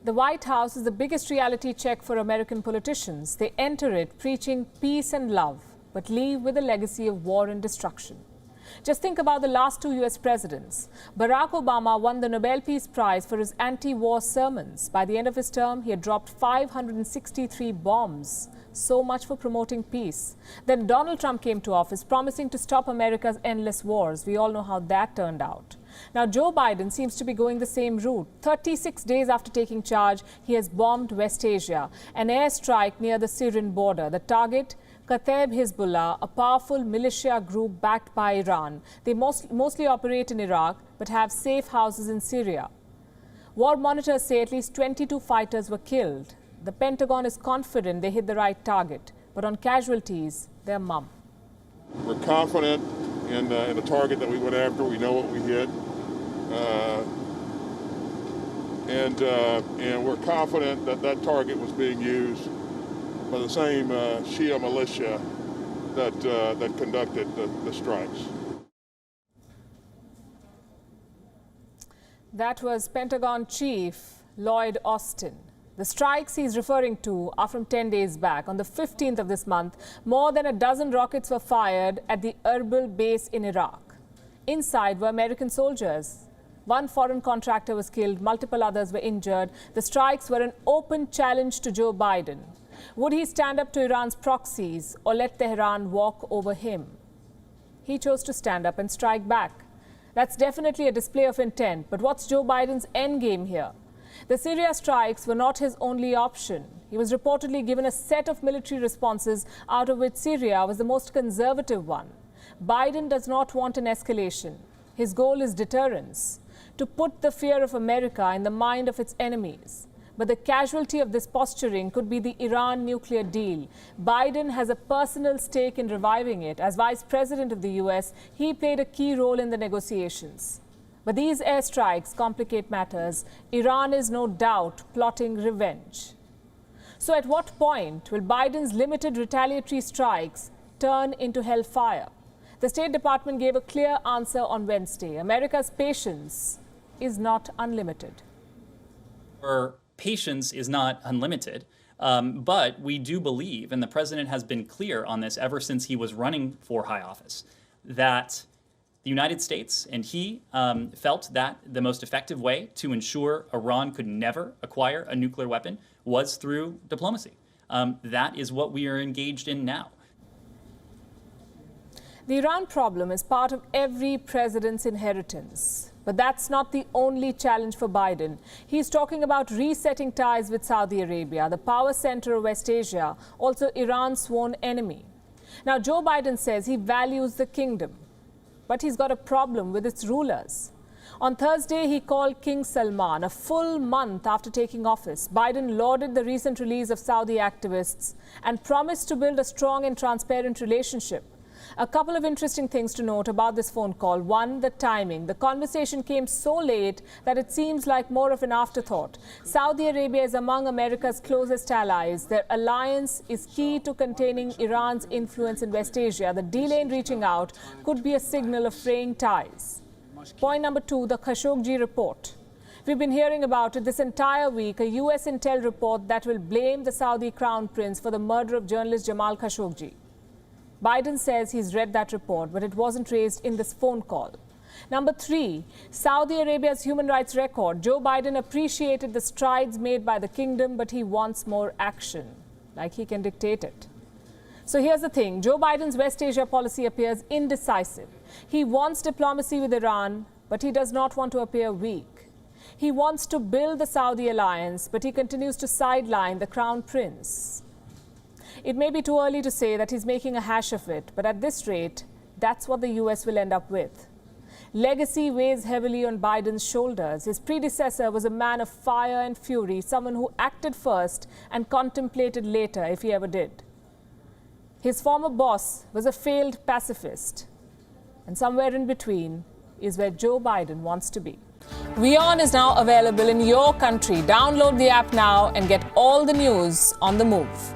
The White House is the biggest reality check for American politicians. They enter it preaching peace and love, but leave with a legacy of war and destruction. Just think about the last two US presidents. Barack Obama won the Nobel Peace Prize for his anti-war sermons. By the end of his term, he had dropped 563 bombs. So much for promoting peace. Then Donald Trump came to office promising to stop America's endless wars. We all know how that turned out. Now, Joe Biden seems to be going the same route. 36 days after taking charge, he has bombed West Asia, an airstrike near the Syrian border. The target, Kataib Hezbollah, a powerful militia group backed by Iran. They mostly operate in Iraq, but have safe houses in Syria. War monitors say at least 22 fighters were killed. The Pentagon is confident they hit the right target, but on casualties, they're mum. We're confident in the target that we went after. We know what we hit. And we're confident that that target was being used by the same Shia militia that conducted the strikes. That was Pentagon Chief Lloyd Austin. The strikes he's referring to are from 10 days back. On the 15th of this month, more than a dozen rockets were fired at the Erbil base in Iraq. Inside were American soldiers. One foreign contractor was killed, multiple others were injured. The strikes were an open challenge to Joe Biden. Would he stand up to Iran's proxies or let Tehran walk over him? He chose to stand up and strike back. That's definitely a display of intent, but what's Joe Biden's endgame here? The Syria strikes were not his only option. He was reportedly given a set of military responses, out of which Syria was the most conservative one. Biden does not want an escalation. His goal is deterrence, to put the fear of America in the mind of its enemies. But the casualty of this posturing could be the Iran nuclear deal. Biden has a personal stake in reviving it. As Vice President of the US, he played a key role in the negotiations. But these airstrikes complicate matters. Iran is no doubt plotting revenge. So at what point will Biden's limited retaliatory strikes turn into hellfire? The State Department gave a clear answer on Wednesday. America's patience is not unlimited. Our patience is not unlimited, but we do believe, and the president has been clear on this ever since he was running for high office, that the United States and he felt that the most effective way to ensure Iran could never acquire a nuclear weapon was through diplomacy. That is what we are engaged in now. The Iran problem is part of every president's inheritance. But that's not the only challenge for Biden. He's talking about resetting ties with Saudi Arabia, the power center of West Asia, also Iran's sworn enemy. Now, Joe Biden says he values the kingdom, but he's got a problem with its rulers. On Thursday, he called King Salman. A full month after taking office, Biden lauded the recent release of Saudi activists and promised to build a strong and transparent relationship. A couple of interesting things to note about this phone call. One, the timing. The conversation came so late that it seems like more of an afterthought. Saudi Arabia is among America's closest allies. Their alliance is key to containing Iran's influence in West Asia. The delay in reaching out could be a signal of fraying ties. Point number two, the Khashoggi report. We've been hearing about it this entire week, a US intel report that will blame the Saudi crown prince for the murder of journalist Jamal Khashoggi. Biden says he's read that report, but it wasn't raised in this phone call. Number three, Saudi Arabia's human rights record. Joe Biden appreciated the strides made by the kingdom, but he wants more action, like he can dictate it. So here's the thing. Joe Biden's West Asia policy appears indecisive. He wants diplomacy with Iran, but he does not want to appear weak. He wants to build the Saudi alliance, but he continues to sideline the crown prince. It may be too early to say that he's making a hash of it, but at this rate, that's what the US will end up with. Legacy weighs heavily on Biden's shoulders. His predecessor was a man of fire and fury, someone who acted first and contemplated later, if he ever did. His former boss was a failed pacifist. And somewhere in between is where Joe Biden wants to be. WION is now available in your country. Download the app now and get all the news on the move.